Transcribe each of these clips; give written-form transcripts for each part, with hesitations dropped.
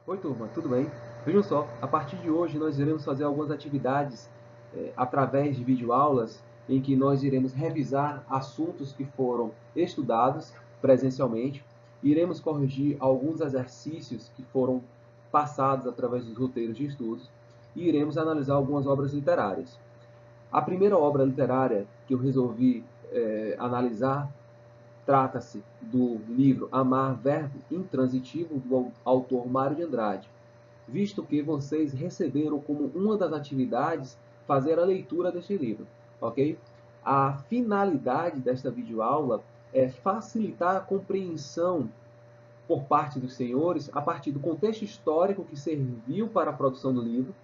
Oi, turma, tudo bem? Vejam só, a partir de hoje nós iremos fazer algumas atividades através de videoaulas em que nós iremos revisar assuntos que foram estudados presencialmente, iremos corrigir alguns exercícios que foram passados através dos roteiros de estudos e iremos analisar algumas obras literárias. A primeira obra literária que eu resolvi analisar trata-se do livro Amar, Verbo Intransitivo, do autor Mário de Andrade, visto que vocês receberam como uma das atividades fazer a leitura deste livro, ok? A finalidade desta videoaula é facilitar a compreensão por parte dos senhores, a partir do contexto histórico que serviu para a produção do livro,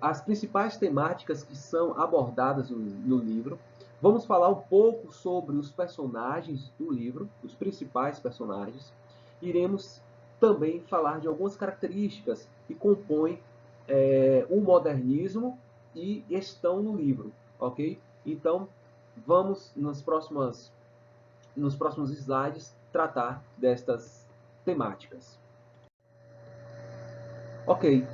as principais temáticas que são abordadas no livro. Vamos falar um pouco sobre os personagens do livro, os principais personagens. Iremos também falar de algumas características que compõem o modernismo e estão no livro, ok? Então, vamos nos próximos slides tratar destas temáticas. Ok,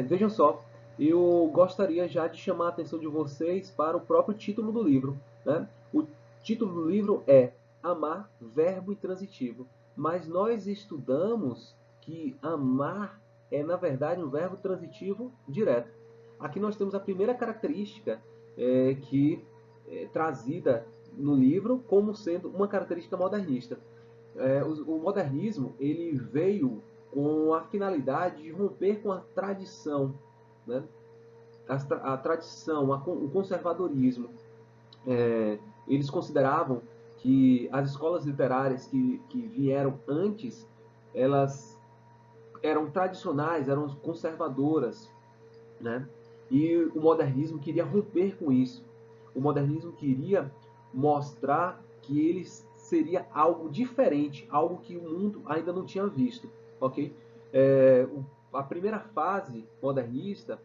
vejam só, eu gostaria já de chamar a atenção de vocês para o próprio título do livro. Né? O título do livro é Amar, Verbo Intransitivo, mas nós estudamos que amar é, na verdade, um verbo transitivo direto. Aqui nós temos a primeira característica que é trazida no livro como sendo uma característica modernista. O modernismo ele veio com a finalidade de romper com a tradição, né? A tradição, o conservadorismo. Eles consideravam que as escolas literárias que vieram antes, elas eram tradicionais, eram conservadoras, né? E o modernismo queria romper com isso. O modernismo queria mostrar que ele seria algo diferente, algo que o mundo ainda não tinha visto, ok? A primeira fase modernista,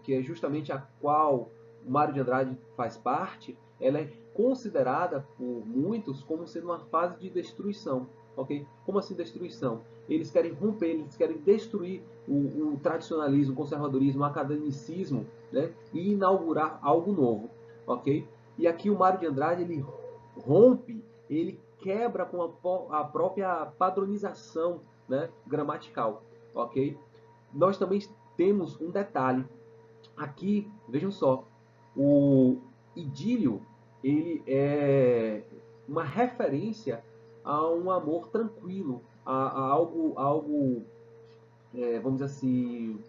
que é justamente a qual o Mário de Andrade faz parte, ela é considerada por muitos como sendo uma fase de destruição, ok? Como assim destruição? Eles querem romper, eles querem destruir o tradicionalismo, o conservadorismo, o academicismo, né? E inaugurar algo novo, ok? E aqui o Mário de Andrade ele rompe, ele quebra com a própria padronização, né, gramatical, ok? Nós também temos um detalhe aqui, vejam só, o idílio ele é uma referência a um amor tranquilo, a algo vamos dizer assim,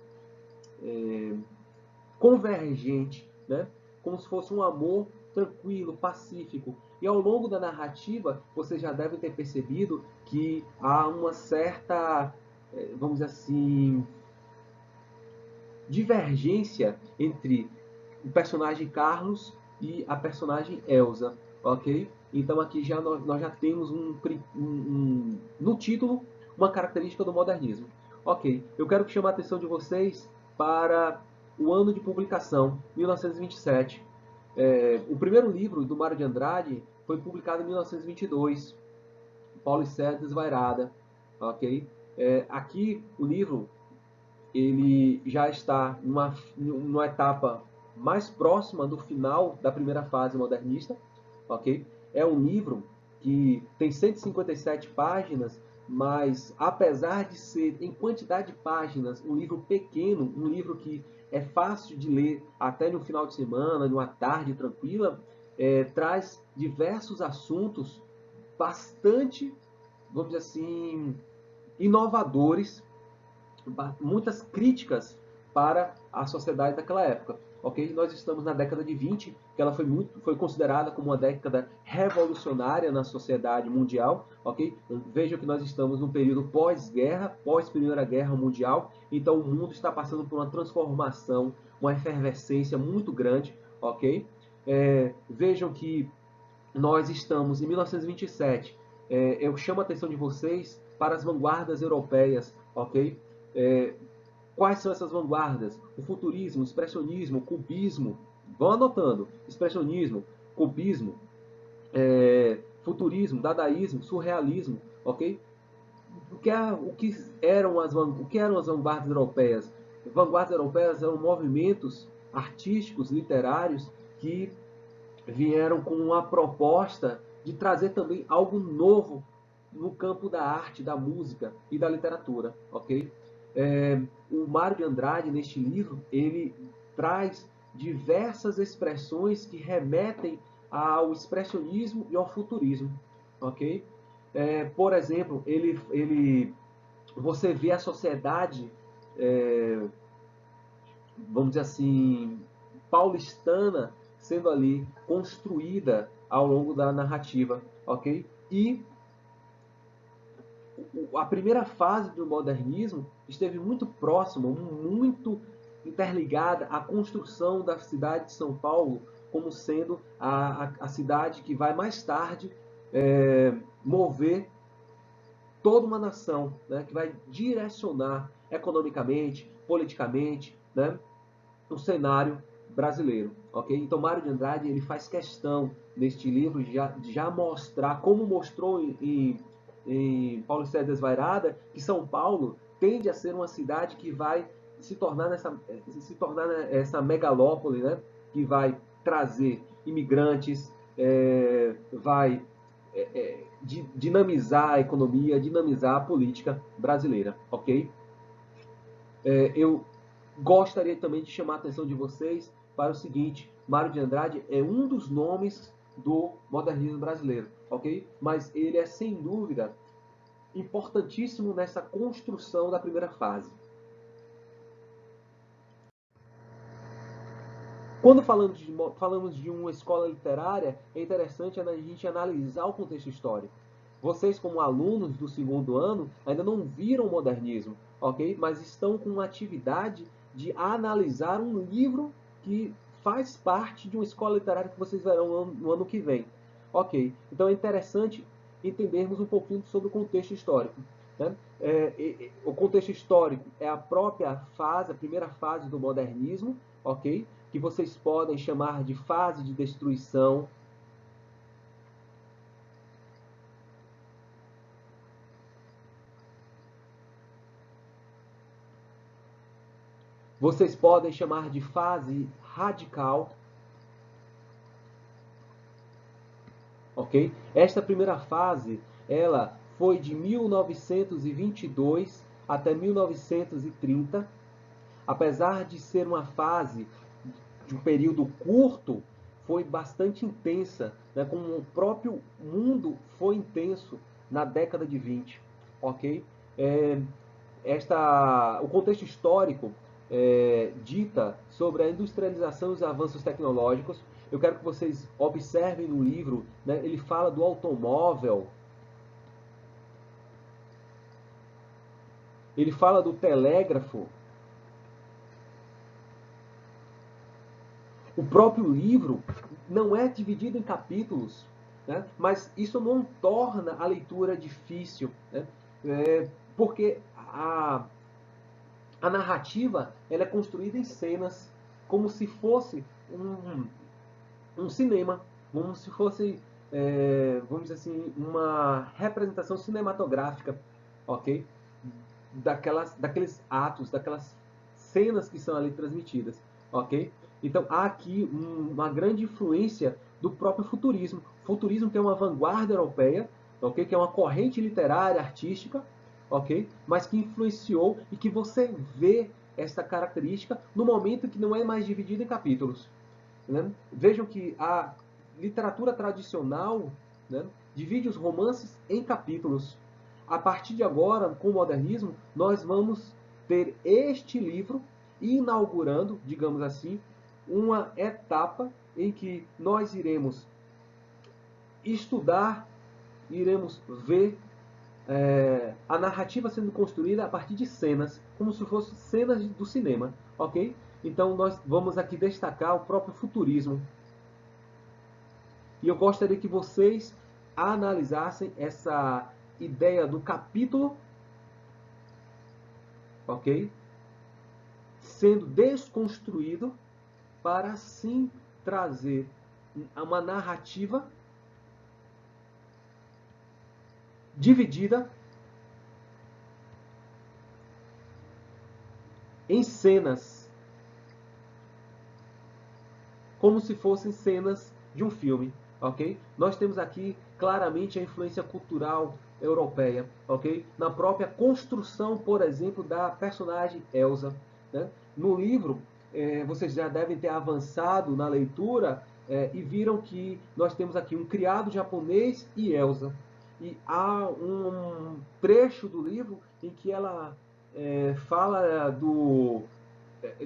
convergente, né? Como se fosse um amor tranquilo, pacífico. E ao longo da narrativa, vocês já devem ter percebido que há uma certa, vamos dizer assim, divergência entre o personagem Carlos e a personagem Elsa, ok? Então aqui já nós já temos no título uma característica do modernismo. Ok, eu quero que chame a atenção de vocês para o ano de publicação, 1927. O primeiro livro do Mário de Andrade foi publicado em 1922, Paulo e César Desvairada, ok? Aqui o livro ele já está numa etapa mais próxima do final da primeira fase modernista, ok? É um livro que tem 157 páginas, mas apesar de ser em quantidade de páginas um livro pequeno, um livro que é fácil de ler até no final de semana, numa tarde tranquila, traz diversos assuntos bastante, vamos dizer assim, inovadores, muitas críticas para a sociedade daquela época. Ok? Nós estamos na década de 20, que ela foi considerada como uma década revolucionária na sociedade mundial. Ok? Vejam que nós estamos num período pós-guerra, pós-Primeira Guerra Mundial, então o mundo está passando por uma transformação, uma efervescência muito grande. Ok? Vejam que nós estamos em 1927. Eu chamo a atenção de vocês para as vanguardas europeias, ok? É, quais são essas vanguardas? O futurismo, o expressionismo, o cubismo. Vão anotando. Expressionismo, cubismo, futurismo, dadaísmo, surrealismo, ok? o que eram as vanguardas europeias? Vanguardas europeias eram movimentos artísticos, literários, que vieram com uma proposta de trazer também algo novo no campo da arte, da música e da literatura, ok? O Mário de Andrade, neste livro, ele traz diversas expressões que remetem ao expressionismo e ao futurismo, ok? Por exemplo, você vê a sociedade, é, vamos dizer assim, paulistana sendo ali construída ao longo da narrativa, ok? E a primeira fase do modernismo esteve muito próxima, muito interligada à construção da cidade de São Paulo como sendo a cidade que vai mais tarde mover toda uma nação, né, que vai direcionar economicamente, politicamente, né, o cenário brasileiro, ok? Então Mário de Andrade ele faz questão neste livro de já mostrar, como mostrou em Paulo César Desvairada, que São Paulo tende a ser uma cidade que vai se tornar essa megalópole, né? Que vai trazer imigrantes, vai dinamizar a economia, dinamizar a política brasileira, ok? Eu gostaria também de chamar a atenção de vocês para o seguinte: Mário de Andrade é um dos nomes do modernismo brasileiro, ok? Mas ele é sem dúvida importantíssimo nessa construção da primeira fase. Quando falamos de uma escola literária, é interessante a gente analisar o contexto histórico. Vocês, como alunos do segundo ano, ainda não viram o modernismo, ok? Mas estão com uma atividade de analisar um livro que faz parte de uma escola literária que vocês verão no ano que vem. Ok, então é interessante entendermos um pouquinho sobre o contexto histórico. Né? O contexto histórico é a própria fase, a primeira fase do modernismo, ok? Que vocês podem chamar de fase de destruição. Vocês podem chamar de fase radical, ok? Esta primeira fase, ela foi de 1922 até 1930. Apesar de ser uma fase de um período curto, foi bastante intensa, né? Como o próprio mundo foi intenso na década de 20, ok? É, o contexto histórico dita sobre a industrialização e os avanços tecnológicos. Eu quero que vocês observem no livro, né, ele fala do automóvel, ele fala do telégrafo. O próprio livro não é dividido em capítulos, né? Mas isso não torna a leitura difícil, né? Porque a narrativa ela é construída em cenas como se fosse um cinema, como se fosse, vamos dizer assim, uma representação cinematográfica, ok? Daqueles atos, daquelas cenas que são ali transmitidas, ok? Então há aqui uma grande influência do próprio futurismo. Futurismo que é uma vanguarda europeia, ok? Que é uma corrente literária, artística, ok? Mas que influenciou e que você vê essa característica no momento que não é mais dividido em capítulos. Né? Vejam que a literatura tradicional, né, divide os romances em capítulos. A partir de agora, com o modernismo, nós vamos ter este livro inaugurando, digamos assim, uma etapa em que nós iremos estudar, iremos ver a narrativa sendo construída a partir de cenas, como se fossem cenas do cinema, ok? Então nós vamos aqui destacar o próprio futurismo. E eu gostaria que vocês analisassem essa ideia do capítulo, ok? Sendo desconstruído para assim trazer uma narrativa dividida em cenas, como se fossem cenas de um filme, ok? Nós temos aqui claramente a influência cultural europeia, ok? Na própria construção, por exemplo, da personagem Elsa, né? No livro, vocês já devem ter avançado na leitura e viram que nós temos aqui um criado japonês e Elsa. E há um trecho do livro em que ela fala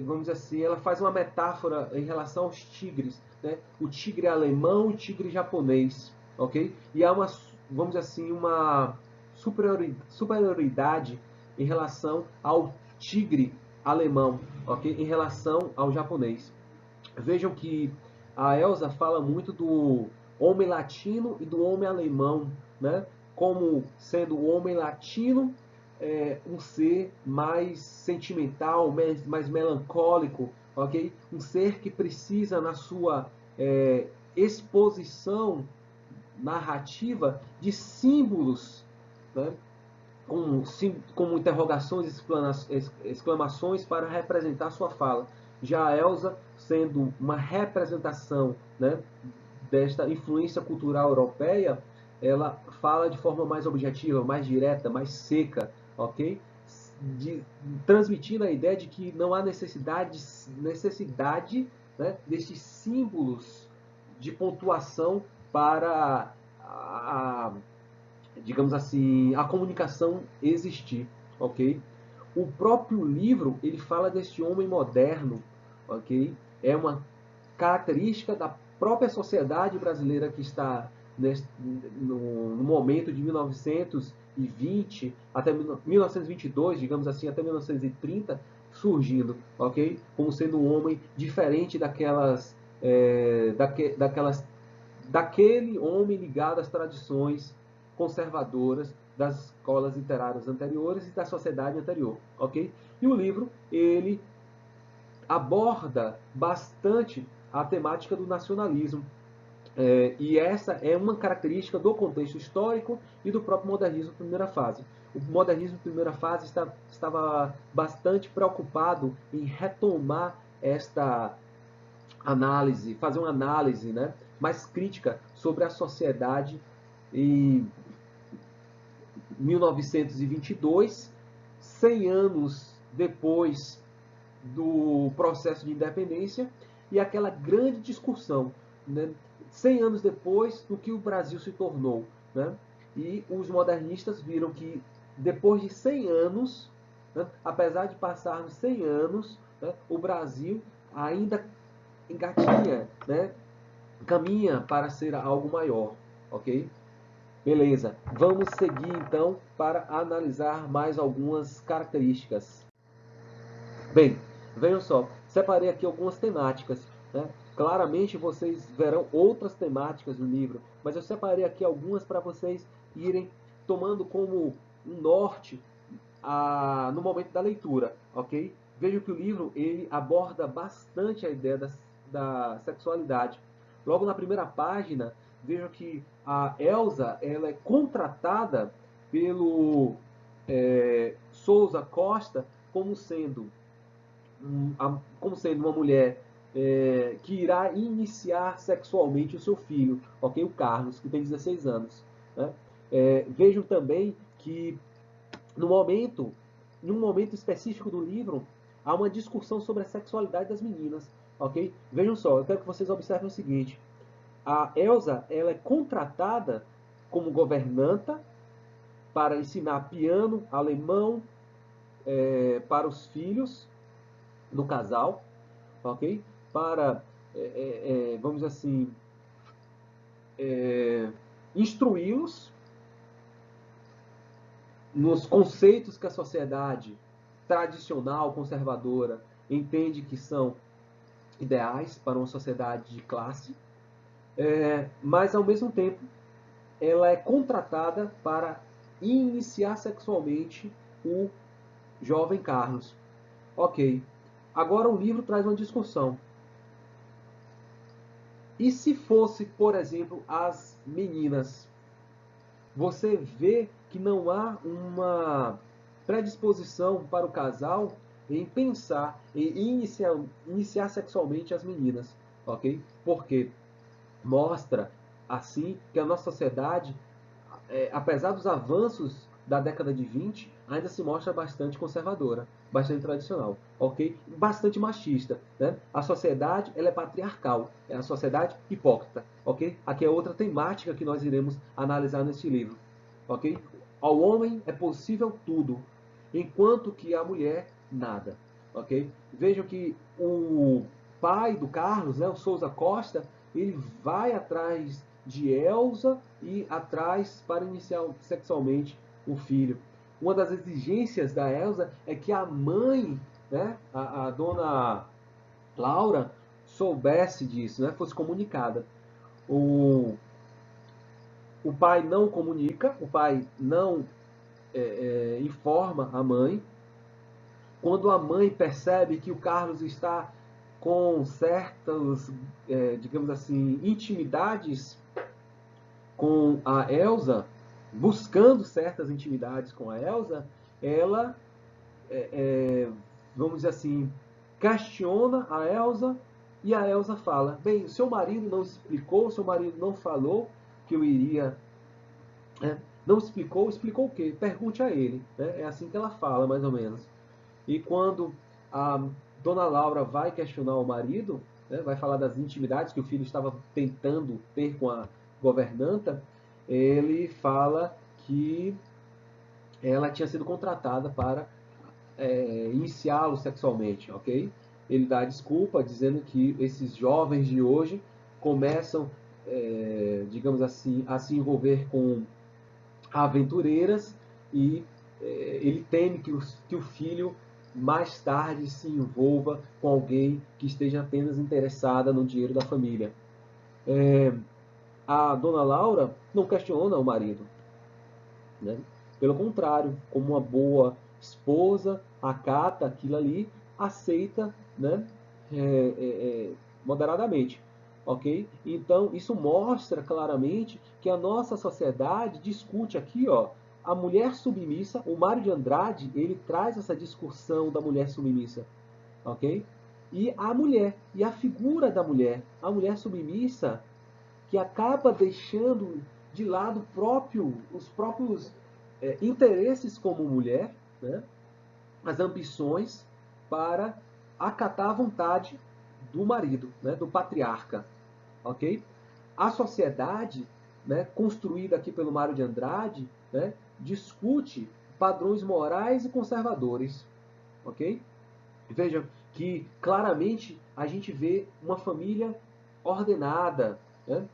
vamos dizer assim, ela faz uma metáfora em relação aos tigres, né? O tigre alemão e o tigre japonês, ok? E há uma, vamos dizer assim, uma superioridade em relação ao tigre alemão, ok? Em relação ao japonês. Vejam que a Elsa fala muito do homem latino e do homem alemão, né? Como sendo o homem latino um ser mais sentimental, mais melancólico, ok? Um ser que precisa na sua exposição narrativa de símbolos, né? Como interrogações e exclamações para representar sua fala. Já a Elsa, sendo uma representação, né, desta influência cultural europeia, ela fala de forma mais objetiva, mais direta, mais seca, ok? Transmitindo a ideia de que não há necessidade, né, destes símbolos de pontuação para digamos assim, a comunicação existir, ok? O próprio livro, ele fala deste homem moderno, ok? É uma característica da própria sociedade brasileira que está no momento de 1920 até 1922, digamos assim, até 1930, surgindo, ok? Como sendo um homem diferente daquele homem ligado às tradições conservadoras das escolas literárias anteriores e da sociedade anterior, ok? E o livro, ele aborda bastante a temática do nacionalismo. E essa é uma característica do contexto histórico e do próprio modernismo primeira fase. O modernismo primeira fase estava bastante preocupado em retomar esta análise, fazer uma análise, né, mais crítica sobre a sociedade em 1922, 100 anos depois do processo de independência, e aquela grande discussão, né, 100 anos depois do que o Brasil se tornou. Né? E os modernistas viram que depois de 100 anos, né, apesar de passarmos 100 anos, né, o Brasil ainda engatinha, né, caminha para ser algo maior, ok? Beleza, vamos seguir então para analisar mais algumas características. Bem, vejam só, separei aqui algumas temáticas, né? Claramente vocês verão outras temáticas no livro, mas eu separei aqui algumas para vocês irem tomando como um norte no momento da leitura, ok? Vejo que o livro ele aborda bastante a ideia da sexualidade. Logo na primeira página, vejo que a Elsa ela é contratada pelo Souza Costa como sendo uma mulher que irá iniciar sexualmente o seu filho, ok? O Carlos, que tem 16 anos. Né? Vejam também que no momento, em um momento específico do livro, há uma discussão sobre a sexualidade das meninas, ok? Vejam só, eu quero que vocês observem o seguinte: a Elsa, ela é contratada como governanta para ensinar piano, alemão para os filhos do casal, ok? Para, vamos dizer assim, instruí-los nos conceitos que a sociedade tradicional, conservadora, entende que são ideais para uma sociedade de classe, mas ao mesmo tempo ela é contratada para iniciar sexualmente o jovem Carlos. Ok. Agora o livro traz uma discussão. E se fosse, por exemplo, as meninas? Você vê que não há uma predisposição para o casal em pensar em iniciar sexualmente as meninas, ok? Porque mostra, assim, que a nossa sociedade, apesar dos avanços da década de 20, ainda se mostra bastante conservadora, bastante tradicional, ok? Bastante machista, né? A sociedade, ela é patriarcal, é a sociedade hipócrita, ok? Aqui é outra temática que nós iremos analisar neste livro, ok? Ao homem é possível tudo, enquanto que à mulher, nada, ok? Vejam que o pai do Carlos, né, o Souza Costa, ele vai atrás de Elsa e atrás para iniciar sexualmente o filho. Uma das exigências da Elsa é que a mãe, né, a dona Laura, soubesse disso, né, fosse comunicada. O, o pai não comunica, o pai não informa a mãe. Quando a mãe percebe que o Carlos está com certas, digamos assim, intimidades com a Elsa, buscando certas intimidades com a Elsa, ela, é, é, vamos dizer assim, questiona a Elsa e a Elsa fala: bem, seu marido não explicou, seu marido não falou que eu iria. Não explicou, explicou o quê? Pergunte a ele. Né? É assim que ela fala, mais ou menos. E quando a dona Laura vai questionar o marido, né, vai falar das intimidades que o filho estava tentando ter com a governanta, ele fala que ela tinha sido contratada para iniciá-lo sexualmente, ok? Ele dá desculpa, dizendo que esses jovens de hoje começam, digamos assim, a se envolver com aventureiras e ele teme que o filho mais tarde se envolva com alguém que esteja apenas interessada no dinheiro da família. A dona Laura não questiona o marido, né? Pelo contrário, como uma boa esposa, acata aquilo ali, aceita, né? é, é, moderadamente, ok? Então isso mostra claramente que a nossa sociedade discute aqui, ó, a mulher submissa. O Mário de Andrade ele traz essa discussão da mulher submissa, ok? E a mulher, e a figura da mulher, a mulher submissa que acaba deixando de lado os próprios interesses como mulher, né? As ambições para acatar a vontade do marido, né? Do patriarca, ok? A sociedade, né, construída aqui pelo Mário de Andrade, né, discute padrões morais e conservadores, ok? Vejam que claramente a gente vê uma família ordenada, né?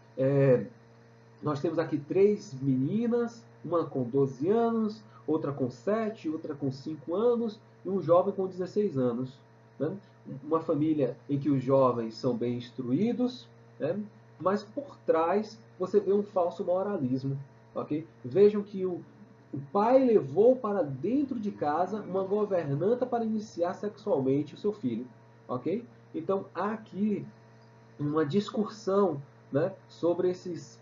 Nós temos aqui 3 meninas, uma com 12 anos, outra com 7, outra com 5 anos e um jovem com 16 anos. Né? Uma família em que os jovens são bem instruídos, né? Mas por trás você vê um falso moralismo. Okay? Vejam que o pai levou para dentro de casa uma governanta para iniciar sexualmente o seu filho. Okay? Então há aqui uma discussão, né, sobre esses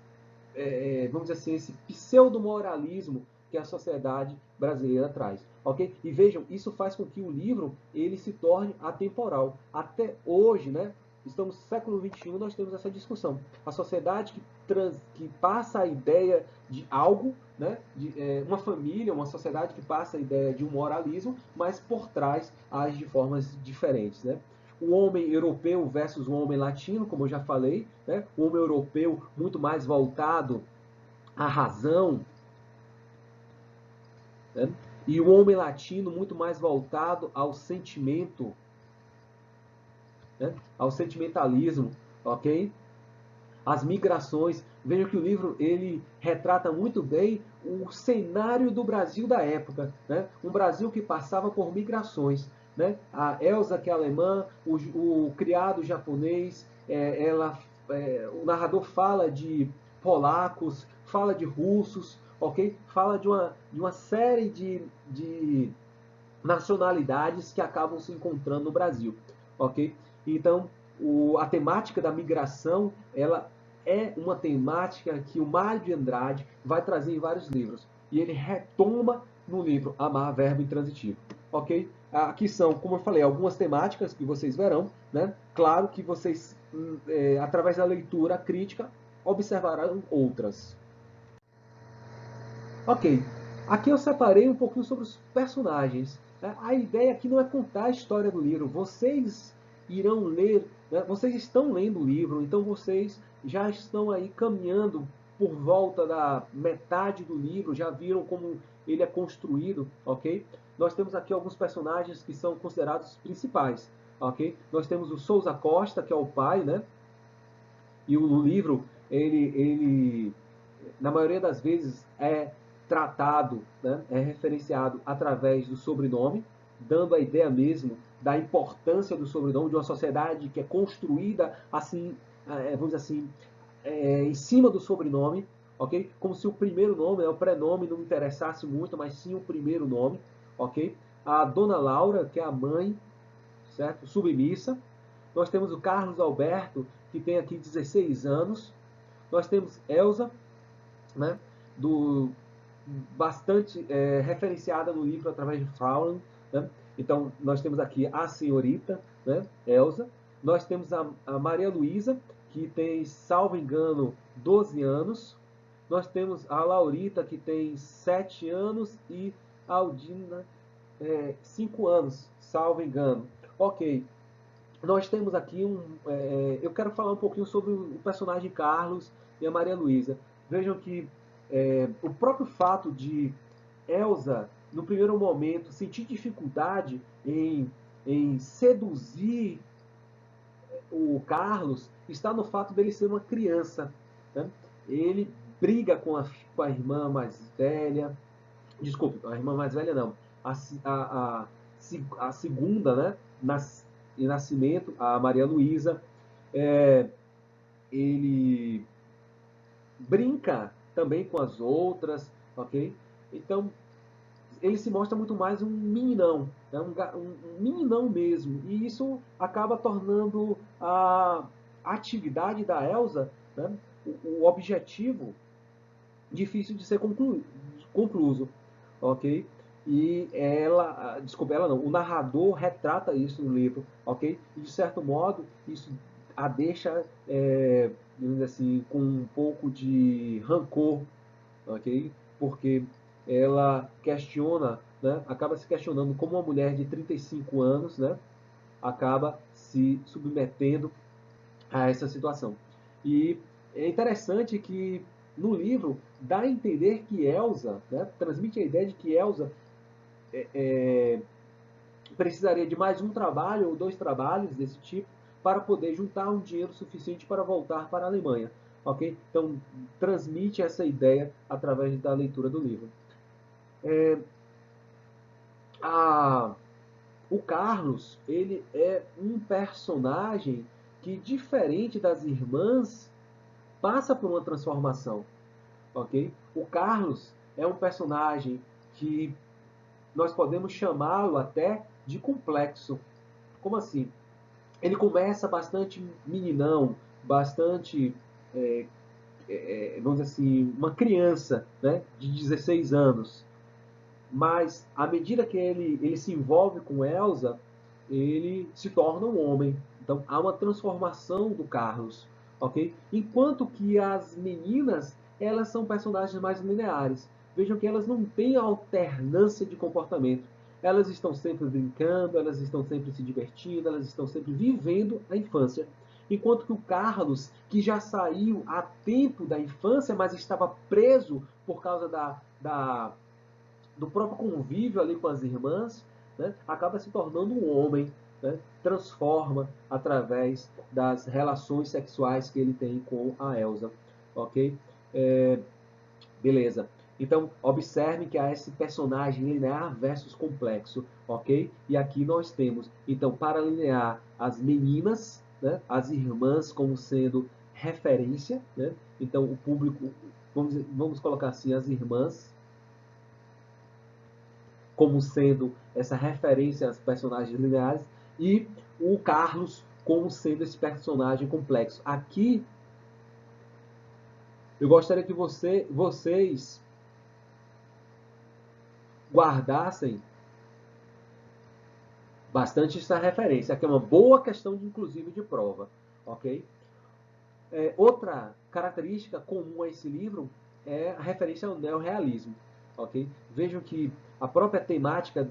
vamos dizer assim, esse pseudo-moralismo que a sociedade brasileira traz, ok? E vejam, isso faz com que o livro ele se torne atemporal. Até hoje, né? Estamos no século XXI, nós temos essa discussão. A sociedade que passa a ideia de algo, né? Uma família, uma sociedade que passa a ideia de um moralismo, mas por trás age de formas diferentes, né? O homem europeu versus o homem latino, como eu já falei, né? O homem europeu muito mais voltado à razão, né? E o homem latino muito mais voltado ao sentimento, né? Ao sentimentalismo, ok? As migrações. Vejam que o livro ele retrata muito bem o cenário do Brasil da época, né? Um Brasil que passava por migrações, né? A Elsa, que é alemã, o criado japonês, o narrador fala de polacos, fala de russos, ok? Fala de uma série de nacionalidades que acabam se encontrando no Brasil, ok? Então, a temática da migração, ela é uma temática que o Mário de Andrade vai trazer em vários livros. E ele retoma no livro Amar, Verbo Intransitivo, ok? Aqui são, como eu falei, algumas temáticas que vocês verão, né? Claro que vocês, através da leitura crítica, observarão outras. Ok, aqui eu separei um pouquinho sobre os personagens. Né? A ideia aqui não é contar a história do livro. Vocês irão ler, né? Vocês estão lendo o livro, então vocês já estão aí caminhando por volta da metade do livro, já viram como ele é construído, ok? Nós temos aqui alguns personagens que são considerados principais, ok? Nós temos o Souza Costa, que é o pai, né? E o livro, ele na maioria das vezes, é tratado, né, é referenciado através do sobrenome, dando a ideia mesmo da importância do sobrenome, de uma sociedade que é construída assim, vamos dizer assim, em cima do sobrenome, ok? Como se o primeiro nome, o prenome não interessasse muito, mas sim o primeiro nome, ok? A Dona Laura, que é a mãe, certo? Submissa. Nós temos o Carlos Alberto, que tem aqui 16 anos. Nós temos Elsa, né, do, bastante referenciada no livro através de Fraulein. Né? Então, nós temos aqui a senhorita, né, Elsa. Nós temos a Maria Luísa, que tem, salvo engano, 12 anos. Nós temos a Laurita, que tem 7 anos, e a Aldina, 5 anos, salvo engano. Ok, nós temos aqui eu quero falar um pouquinho sobre o personagem Carlos e a Maria Luísa. Vejam que o próprio fato de Elsa, no primeiro momento, sentir dificuldade em seduzir o Carlos está no fato dele ser uma criança. Né? Ele briga com a irmã mais velha. Desculpe, a irmã mais velha não. A segunda, né? Em nascimento, a Maria Luísa. É, ele brinca também com as outras, ok? Então, ele se mostra muito mais um meninão, né? Um meninão mesmo. E isso acaba tornando a atividade da Elsa, né? O objetivo difícil de ser concluído, ok? E ela, desculpa, ela não, o narrador retrata isso no livro, ok? E de certo modo isso a deixa, digamos assim, com um pouco de rancor, ok? Porque ela questiona, né? Acaba se questionando como uma mulher de 35 anos, né? Acaba se submetendo a essa situação. E é interessante que no livro dá a entender que Elsa, né, transmite a ideia de que Elsa precisaria de mais um trabalho ou dois trabalhos desse tipo para poder juntar um dinheiro suficiente para voltar para a Alemanha. Ok? Então, transmite essa ideia através da leitura do livro. A, o Carlos, ele é um personagem que, diferente das irmãs, passa por uma transformação. Ok? O Carlos é um personagem que nós podemos chamá-lo até de complexo. Como assim? Ele começa bastante meninão, bastante, vamos dizer assim, uma criança, né, de 16 anos. Mas, à medida que ele se envolve com Elsa, ele se torna um homem. Então, há uma transformação do Carlos, ok? Enquanto que as meninas, elas são personagens mais lineares. Vejam que elas não têm alternância de comportamento. Elas estão sempre brincando, elas estão sempre se divertindo, elas estão sempre vivendo a infância. Enquanto que o Carlos, que já saiu há tempo da infância, mas estava preso por causa do próprio convívio ali com as irmãs, né, acaba se tornando um homem, né, transforma através das relações sexuais que ele tem com a Elsa, ok? Beleza. Então, observe que há esse personagem linear versus complexo, ok? E aqui nós temos, então, para linear, as meninas, né, as irmãs como sendo referência, né? Então, o público, vamos colocar assim, as irmãs como sendo essa referência aos personagens lineares, e o Carlos como sendo esse personagem complexo. Aqui, eu gostaria que vocês guardassem Bastante essa referência. Aqui é uma boa questão, inclusive, de prova. Ok? Outra característica comum a esse livro é a referência ao neorrealismo. Ok? Vejam que a própria temática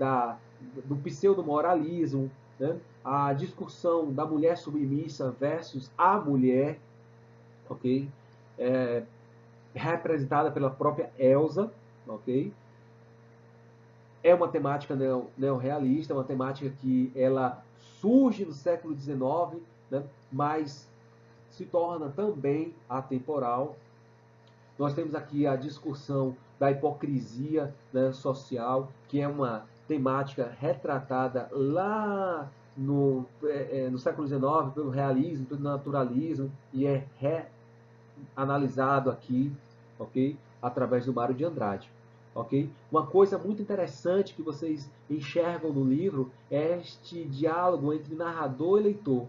do pseudo-moralismo, né? A discussão da mulher submissa versus a mulher, ok? Representada pela própria Elsa, ok? É uma temática neorrealista, uma temática que ela surge no século XIX, né? Mas se torna também atemporal. Nós temos aqui a discussão da hipocrisia, né, social, que é uma temática retratada lá no século XIX pelo realismo, pelo naturalismo, e é reanalisado aqui, ok? Através do Mário de Andrade. Okay? Uma coisa muito interessante que vocês enxergam no livro é este diálogo entre narrador e leitor.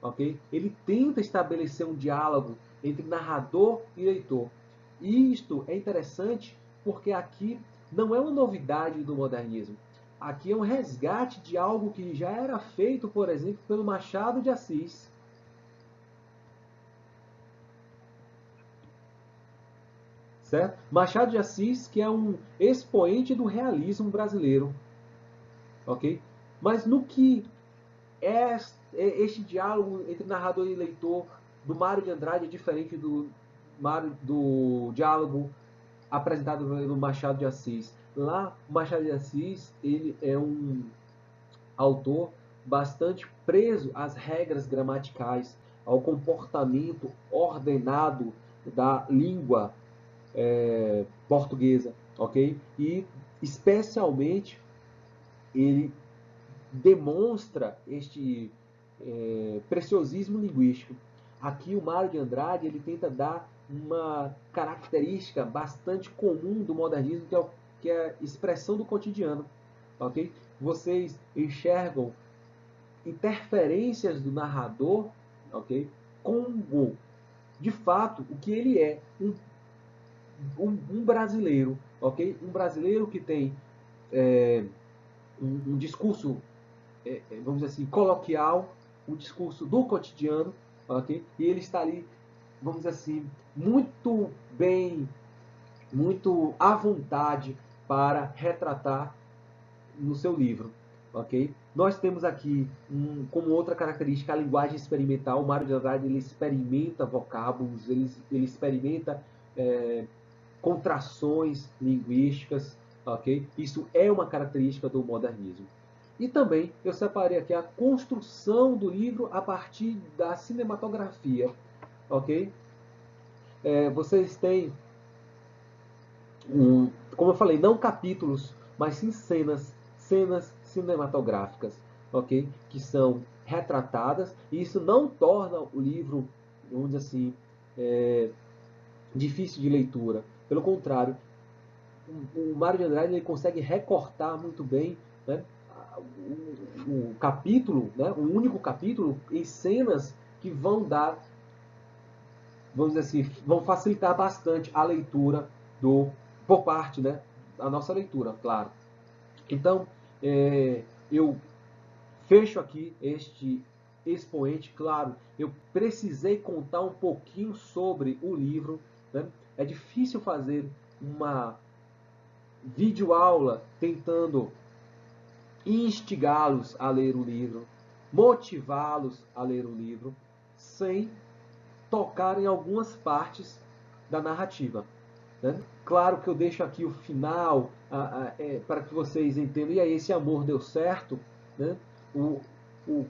Okay? Ele tenta estabelecer um diálogo entre narrador e leitor. E isto é interessante porque aqui não é uma novidade do modernismo. Aqui é um resgate de algo que já era feito, por exemplo, pelo Machado de Assis. Certo? Machado de Assis, que é um expoente do realismo brasileiro. Ok? Mas no que este diálogo entre narrador e leitor do Mário de Andrade é diferente do diálogo apresentado pelo Machado de Assis. Lá, o Machado de Assis ele é um autor bastante preso às regras gramaticais, ao comportamento ordenado da língua portuguesa, ok? E especialmente ele demonstra este preciosismo linguístico. Aqui o Mário de Andrade ele tenta dar uma característica bastante comum do modernismo, que é a expressão do cotidiano. Ok? Vocês enxergam interferências do narrador, ok? Como, de fato, o que ele é, um brasileiro, ok? Um brasileiro que tem um discurso vamos dizer assim, coloquial, um discurso do cotidiano, ok? E ele está ali, vamos dizer assim, muito bem, muito à vontade para retratar no seu livro, ok? Nós temos aqui, como outra característica, a linguagem experimental. O Mário de Andrade ele experimenta vocábulos, ele experimenta contrações linguísticas, ok? Isso é uma característica do modernismo. E também eu separei aqui a construção do livro a partir da cinematografia, ok? Vocês têm, como eu falei, não capítulos, mas sim cenas cinematográficas, ok? Que são retratadas, e isso não torna o livro, vamos dizer assim, difícil de leitura. Pelo contrário, o Mário de Andrade ele consegue recortar muito bem, né, o capítulo, né, um único capítulo, em cenas que vão dar, vamos dizer assim, vão facilitar bastante a leitura por parte, né, a nossa leitura, claro. Então, eu fecho aqui este expoente, claro, eu precisei contar um pouquinho sobre o livro, né? É difícil fazer uma videoaula tentando instigá-los a ler o livro, motivá-los a ler o livro, sem tocar em algumas partes da narrativa. Né? Claro que eu deixo aqui o final para que vocês entendam. E aí, esse amor deu certo. Né? O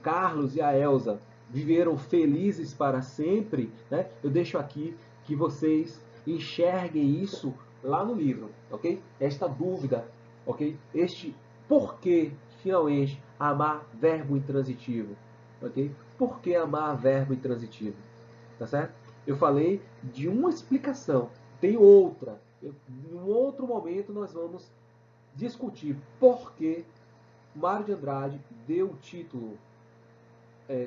Carlos e a Elsa viveram felizes para sempre. Né? Eu deixo aqui que vocês enxerguem isso lá no livro, ok? Esta dúvida, ok? Este porquê, finalmente, amar verbo intransitivo, ok? Por que amar verbo intransitivo? Tá certo? Eu falei de uma explicação, tem outra. Em um outro momento nós vamos discutir por que Mário de Andrade deu o título,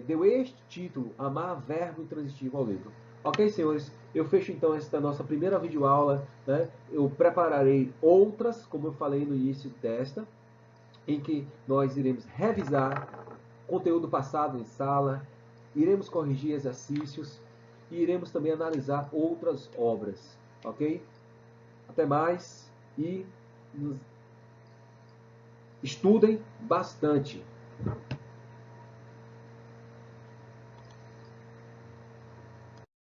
deu este título, Amar Verbo Intransitivo, ao livro. Ok, senhores? Eu fecho então esta nossa primeira videoaula. Né? Eu prepararei outras, como eu falei no início desta. em que nós iremos revisar conteúdo passado em sala, iremos corrigir exercícios e iremos também analisar outras obras, ok? Até mais e estudem bastante.